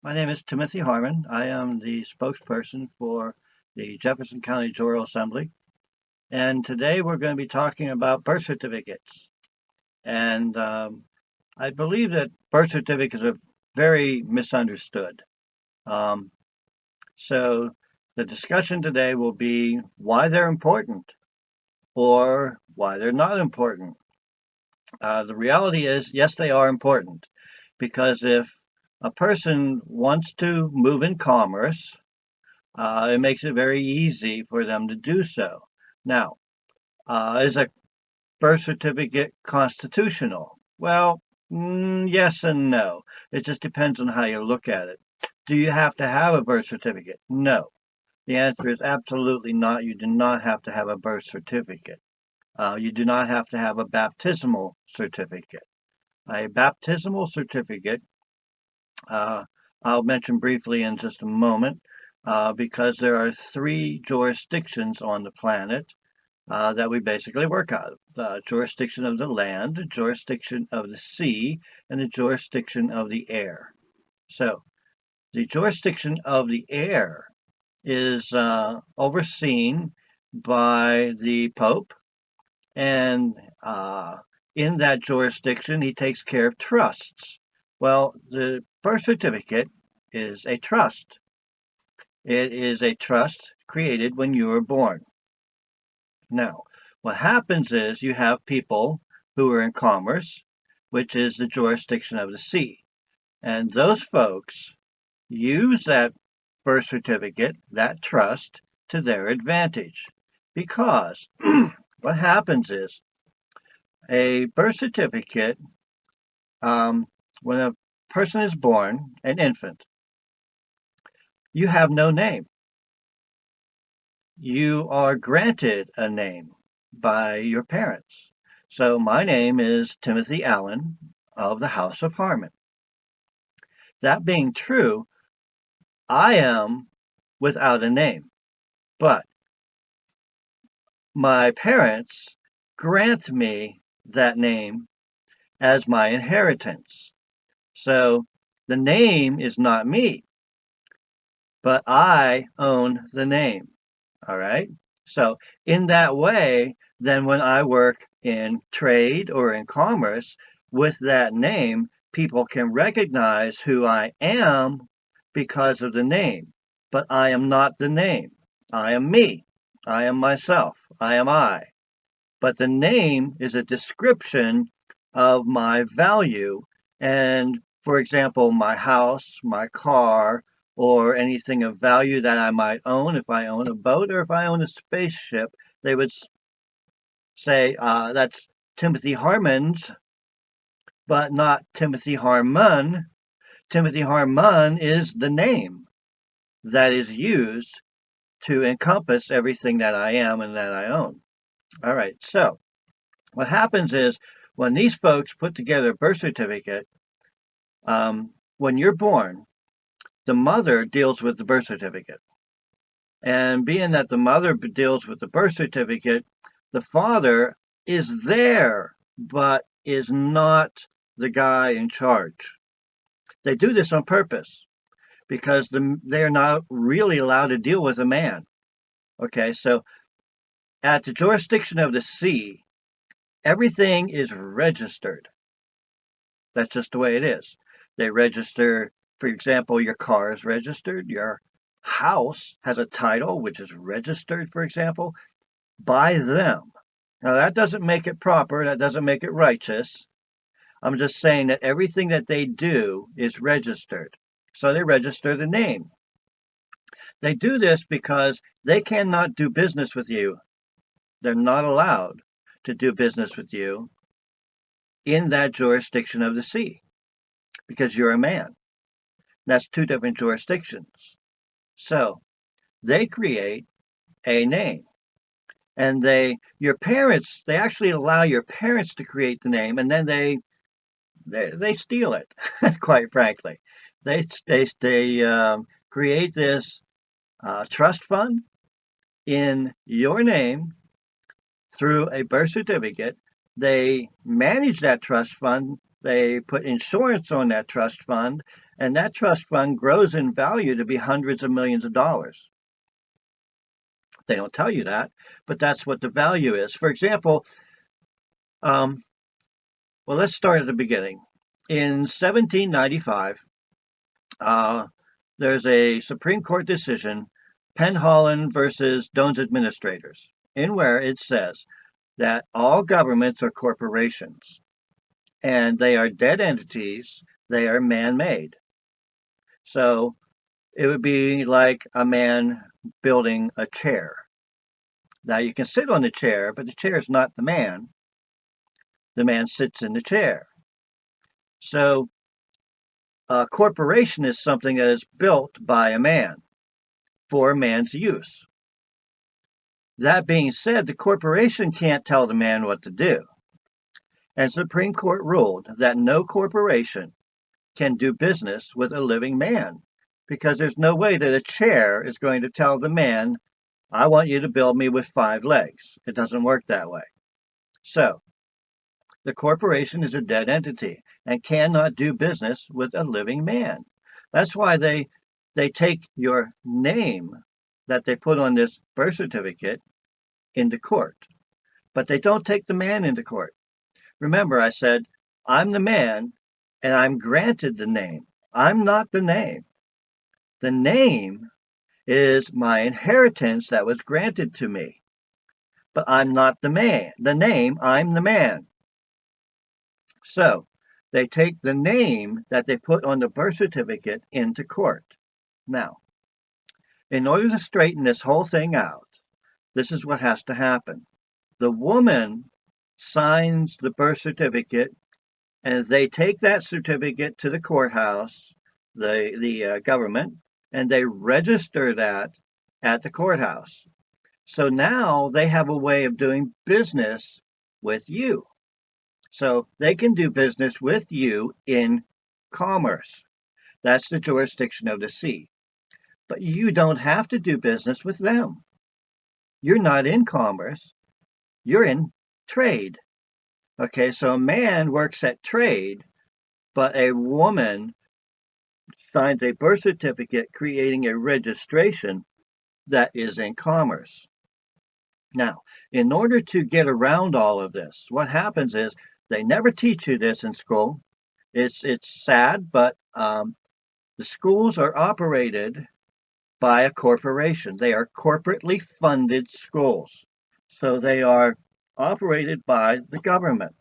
My name is Timothy Harmon. I am the spokesperson for the Jefferson County General Assembly. And today we're going to be talking about birth certificates. And I believe that birth certificates are very misunderstood. Um, so the discussion today will be why they're important or why they're not important. The reality is, yes, they are important because if a person wants to move in commerce, it makes it very easy for them to do so. Now, is a birth certificate constitutional? Well, yes and no. It just depends on how you look at it. Do you have to have a birth certificate? No. The answer is absolutely not. You do not have to have a birth certificate. You do not have to have a baptismal certificate. A baptismal certificate, uh, I'll mention briefly in just a moment, because there are three jurisdictions on the planet that we basically work out of: the jurisdiction of the land, the jurisdiction of the sea, and the jurisdiction of the air. So, the jurisdiction of the air is overseen by the Pope, and in that jurisdiction, he takes care of trusts. Well, the birth certificate is a trust. It is a trust created when you were born. Now, what happens is you have people who are in commerce, which is the jurisdiction of the sea. And those folks use that birth certificate, that trust, to their advantage. Because what happens is a birth certificate, when a person is born, an infant, you have no name. You are granted a name by your parents. So my name is Timothy Allen of the House of Harmon. That being true, I am without a name, but my parents grant me that name as my inheritance. So the name is not me, but I own the name. All right. So in that way, then when I work in trade or in commerce with that name, people can recognize who I am because of the name. But I am not the name. I am me. I am myself. I am I. But the name is a description of my value. And for example, my house, my car, or anything of value that I might own, if I own a boat or if I own a spaceship, they would say that's Timothy Harmon's, but not Timothy Harmon. Timothy Harmon is the name that is used to encompass everything that I am and that I own. All right, so what happens is when these folks put together a birth certificate, when you're born, the mother deals with the birth certificate. And being that the mother deals with the birth certificate, the father is there, but is not the guy in charge. They do this on purpose because they're not really allowed to deal with a man. Okay, so at the jurisdiction of the sea, everything is registered. That's just the way it is. They register, for example, your car is registered, your house has a title which is registered, for example, by them. Now, that doesn't make it proper, that doesn't make it righteous. I'm just saying that everything that they do is registered. So they register the name. They do this because they cannot do business with you. They're not allowed to do business with you in that jurisdiction of the sea because you're a man. That's two different jurisdictions. So they create a name. And your parents, they actually allow your parents to create the name, and then they steal it. Quite frankly, they create this trust fund in your name through a birth certificate. They manage that trust fund. They put insurance on that trust fund, And that trust fund grows in value to be hundreds of millions of dollars. They don't tell you that, but that's what the value is. For example, um, well, let's start at the beginning. In 1795, uh, there's a Supreme Court decision, Penholland versus Doan's Administrators, in where it says that all governments are corporations and they are dead entities, they are man made. So it would be like a man building a chair. Now you can sit on the chair, but the chair is not the man. The man sits in the chair. So a corporation is something that is built by a man for man's use. That being said, the corporation can't tell the man what to do. And Supreme Court ruled that no corporation can do business with a living man because there's no way that a chair is going to tell the man, I want you to build me with 5 legs. It doesn't work that way. So the corporation is a dead entity and cannot do business with a living man. That's why they take your name that they put on this birth certificate into court, but they don't take the man into court. Remember, I said, I'm the man and I'm granted the name. I'm not the name. The name is my inheritance that was granted to me, but I'm not the man. The name, I'm the man. So they take the name that they put on the birth certificate into court. Now, in order to straighten this whole thing out, this is what has to happen. The woman signs the birth certificate, and they take that certificate to the courthouse, the government, and they register that at the courthouse. So now they have a way of doing business with you. So they can do business with you in commerce. That's the jurisdiction of the sea. But you don't have to do business with them. You're not in commerce, you're in trade. Okay, so a man works at trade, but a woman signs a birth certificate creating a registration that is in commerce. Now, in order to get around all of this, what happens is they never teach you this in school. It's sad, but the schools are operated by a corporation. They are corporately funded schools. So they are operated by the government,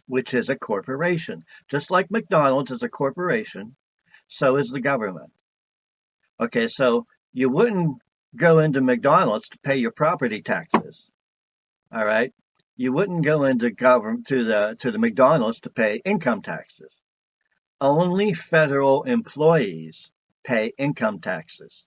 which is a corporation. Just like McDonald's is a corporation, so is the government. Okay, so you wouldn't go into McDonald's to pay your property taxes. All right. You wouldn't go into government to the McDonald's to pay income taxes. Only federal employees pay income taxes.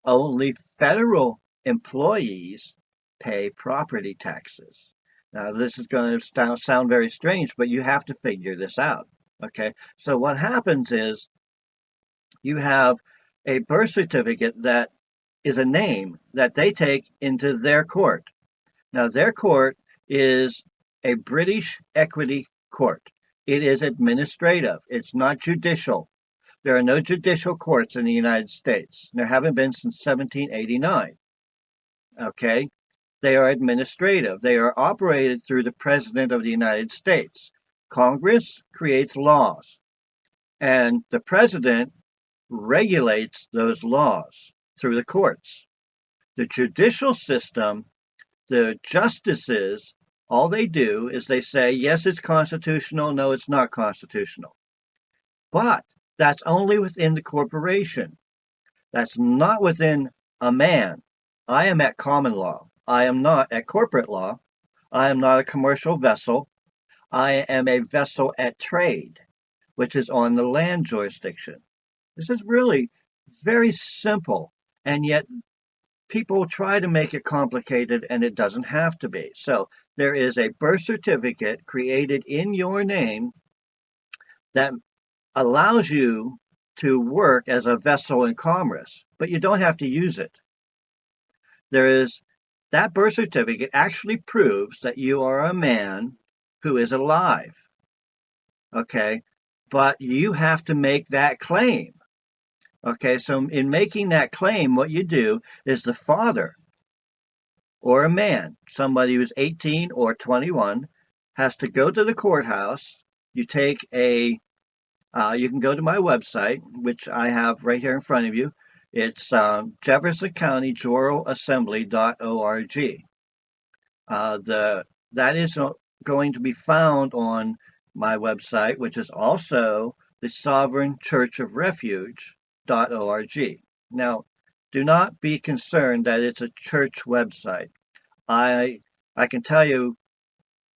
Only federal employees pay property taxes. Now, this is going to sound very strange, but you have to figure this out. Okay. So what happens is you have a birth certificate that is a name that they take into their court. Now, their court is a British equity court. It is administrative. It's not judicial. There are no judicial courts in the United States. There haven't been since 1789. Okay? They are administrative. They are operated through the President of the United States. Congress creates laws, and the President regulates those laws through the courts. The judicial system, the justices, all they do is they say, yes, it's constitutional, no, it's not constitutional. But that's only within the corporation. That's not within a man. I am at common law. I am not at corporate law. I am not a commercial vessel. I am a vessel at trade, which is on the land jurisdiction. This is really very simple, and yet people try to make it complicated, and it doesn't have to be. So there is a birth certificate created in your name that allows you to work as a vessel in commerce, but you don't have to use it. That birth certificate actually proves that you are a man who is alive. Okay. but you have to make that claim. Okay, so in making that claim, what you do is the father or a man, somebody who's 18 or 21, has to go to the courthouse. You take a, you can go to my website, which I have right here in front of you. It's Jefferson County Jural Assembly.org. The that is going to be found on my website, which is also the Sovereign Church of Refuge.org. Now, do not be concerned that it's a church website. I I can tell you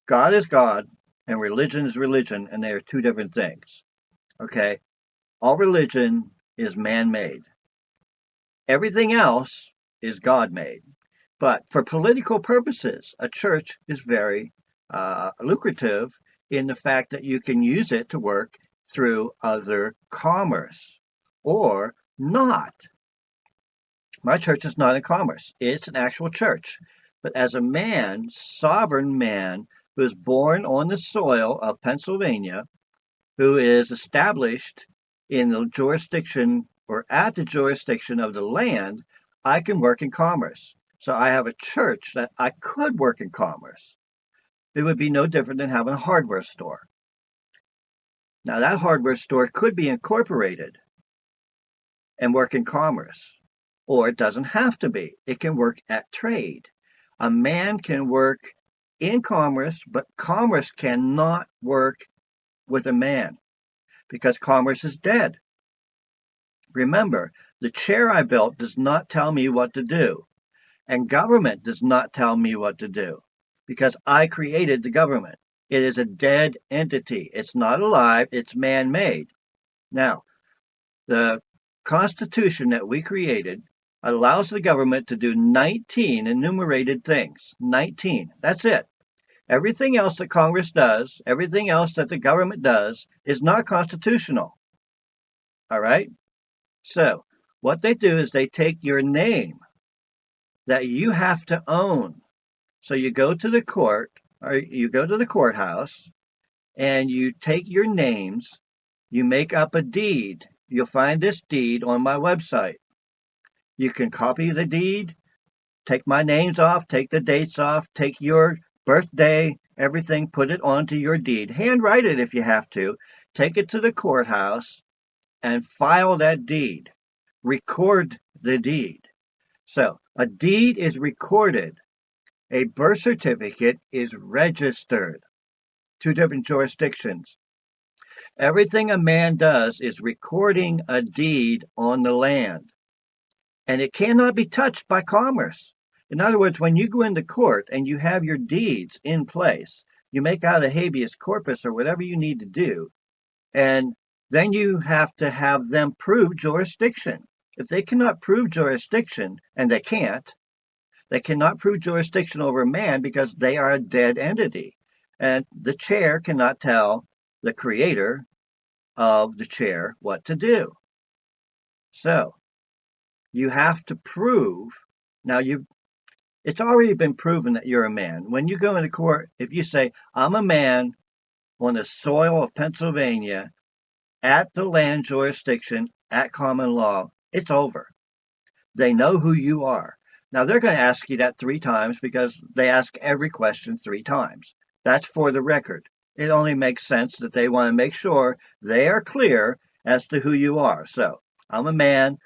God is God and religion is religion, and they are two different things. Okay? All religion is man-made. Everything else is God-made. But for political purposes, a church is very lucrative in the fact that you can use it to work through other commerce or not. My church is not in commerce, it's an actual church. But as a man, sovereign man, who is born on the soil of Pennsylvania, who is established in the jurisdiction or at the jurisdiction of the land, I can work in commerce. So I have a church that I could work in commerce. It would be no different than having a hardware store. Now, that hardware store could be incorporated and work in commerce, or it doesn't have to be. It can work at trade. A man can work in commerce, but commerce cannot work with a man because commerce is dead. Remember, the chair I built does not tell me what to do, and government does not tell me what to do because I created the government. It is a dead entity. It's not alive, it's man made. Now, the Constitution that we created allows the government to do 19 enumerated things. 19. That's it. Everything else that Congress does, everything else that the government does, is not constitutional. All right? So, what they do is they take your name that you have to own. So you go to the court or you go to the courthouse and you take your names, you make up a deed. You'll find this deed on my website. You can copy the deed, take my names off, take the dates off, take your birthday, everything, put it onto your deed. Handwrite it if you have to. Take it to the courthouse and file that deed. Record the deed. So a deed is recorded. A birth certificate is registered. Two different jurisdictions. Everything a man does is recording a deed on the land, and it cannot be touched by commerce. In other words, when you go into court and you have your deeds in place, you make out a habeas corpus or whatever you need to do, and then you have to have them prove jurisdiction. If they cannot prove jurisdiction, and they cannot prove jurisdiction over man because they are a dead entity. And the chair cannot tell the creator of the chair what to do. So you have to prove. Now it's already been proven that you're a man. When you go into court, if you say, I'm a man on the soil of Pennsylvania at the land jurisdiction at common law, it's over. They know who you are. Now they're going to ask you that 3 times because they ask every question 3 times. That's for the record. It only makes sense that they want to make sure they are clear as to who you are. So, I'm a man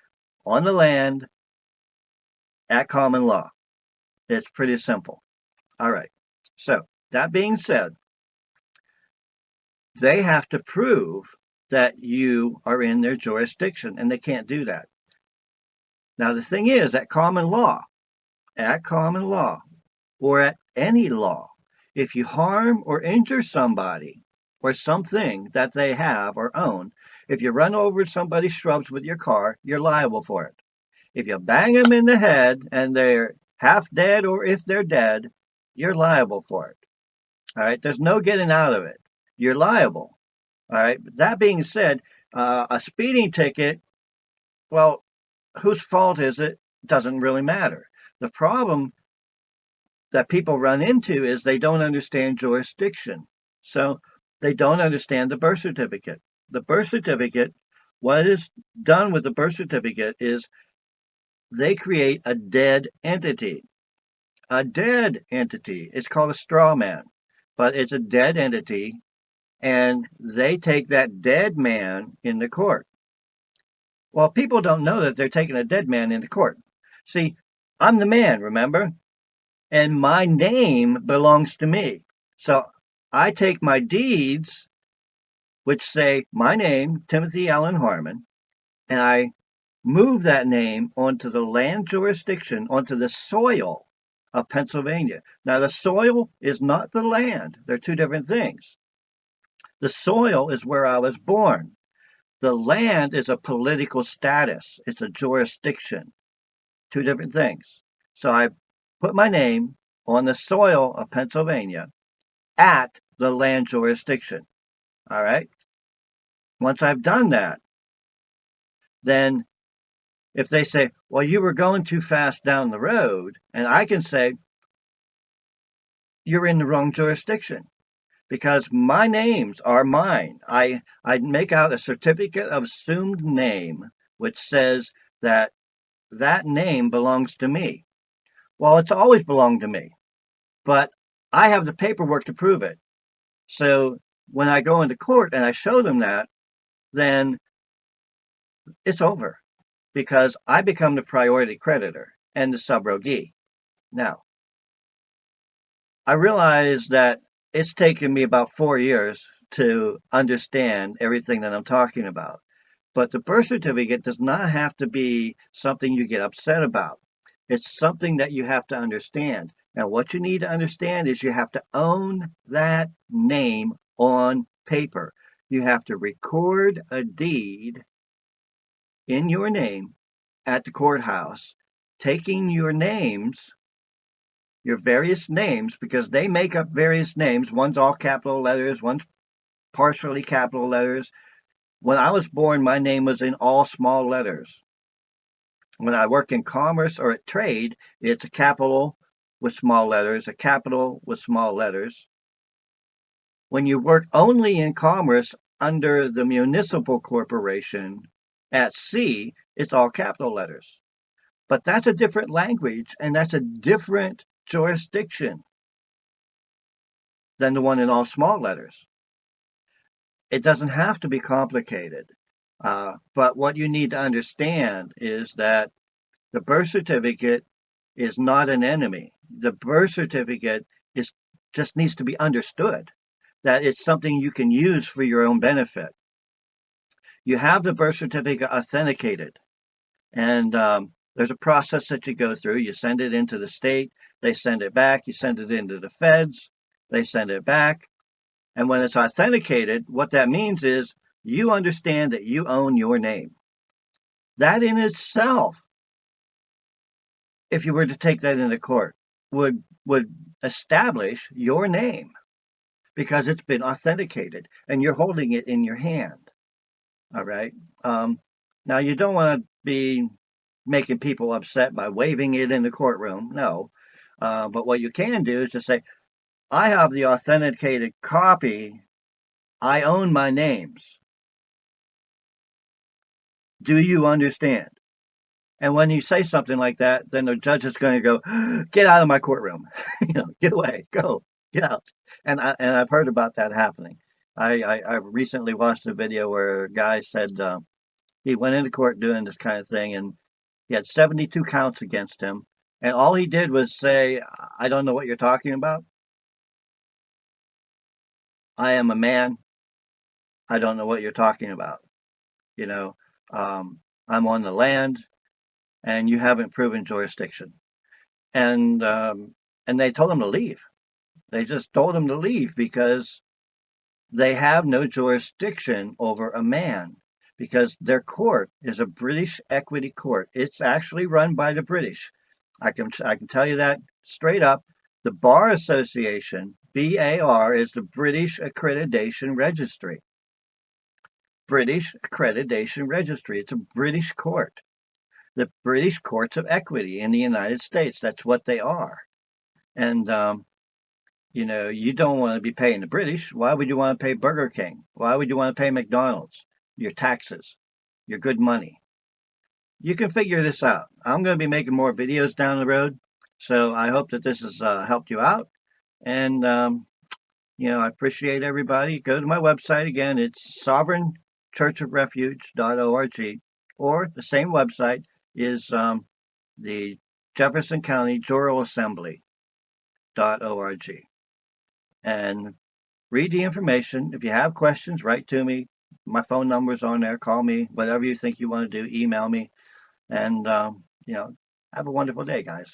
on the land at common law. It's pretty simple. All right. So, that being said, they have to prove that you are in their jurisdiction, and they can't do that. Now, the thing is, at common law, or at any law, if you harm or injure somebody or something that they have or own, if you run over somebody's shrubs with your car, you're liable for it. If you bang them in the head and they're half dead or if they're dead, you're liable for it. All right. There's no getting out of it. You're liable. All right. But that being said, a speeding ticket, well, whose fault is it? Doesn't really matter. The problem that people run into is they don't understand jurisdiction. So they don't understand the birth certificate. the birth certificate, what is done with the birth certificate is they create a dead entity. A dead entity. It's called a straw man, but it's a dead entity, and they take that dead man into court. Well, people don't know that they're taking a dead man into court. See, I'm the man, remember? And my name belongs to me. So I take my deeds, which say my name, Timothy Allen Harmon, and I move that name onto the land jurisdiction, onto the soil of Pennsylvania. Now, the soil is not the land, they're two different things. The soil is where I was born. The land is a political status, it's a jurisdiction, two different things. So I put my name on the soil of Pennsylvania at the land jurisdiction. All right. Once I've done that, then if they say, well, you were going too fast down the road, and I can say, you're in the wrong jurisdiction because my names are mine. I make out a certificate of assumed name, which says that that name belongs to me. Well, it's always belonged to me, but I have the paperwork to prove it. So when I go into court and I show them that, then it's over because I become the priority creditor and the subrogee. Now, I realize that it's taken me about 4 years to understand everything that I'm talking about. But the birth certificate does not have to be something you get upset about. It's something that you have to understand. And what you need to understand is you have to own that name on paper. You have to record a deed in your name at the courthouse, taking your names, your various names, because they make up various names. One's all capital letters, one's partially capital letters. When I was born, my name was in all small letters. When I work in commerce or at trade, it's a capital with small letters, a capital with small letters. When you work only in commerce under the municipal corporation at sea, it's all capital letters. But that's a different language and that's a different jurisdiction than the one in all small letters. It doesn't have to be complicated. But what you need to understand is that the birth certificate is not an enemy. The birth certificate is just needs to be understood that it's something you can use for your own benefit. You have the birth certificate authenticated, and there's a process that you go through. You send it into the state, they send it back. You send it into the feds, they send it back. And when it's authenticated, what that means is you understand that you own your name. That in itself, if you were to take that into court, would establish your name because it's been authenticated and you're holding it in your hand. All right. Now you don't want to be making people upset by waving it in the courtroom. No. But what you can do is just say, I have the authenticated copy. I own my names. Do you understand? And when you say something like that, then the judge is going to go, "Get out of my courtroom! Get away, go, get out." And I've heard about that happening. I recently watched a video where a guy said he went into court doing this kind of thing, and he had 72 counts against him, and all he did was say, "I don't know what you're talking about. I am a man. I don't know what you're talking about. You know, I'm on the land, and you haven't proven jurisdiction." And they told him to leave. They just told him to leave because they have no jurisdiction over a man because their court is a British equity court. It's actually run by the British. I can tell you that straight up. The Bar Association, BAR, is the British Accreditation Registry. British Accreditation Registry. It's a British court. The British Courts of Equity in the United States. That's what they are. And You don't want to be paying the British. Why would you want to pay Burger King? Why would you want to pay McDonald's? Your taxes, your good money. You can figure this out. I'm going to be making more videos down the road. So I hope that this has helped you out. And, I appreciate everybody. Go to my website again. It's sovereignchurchofrefuge.org, or the same website is the Jefferson County Choral Assembly.org. And read the information. If you have questions, write to me. My phone number's on there. Call me. Whatever you think you want to do, email me. And, have a wonderful day, guys.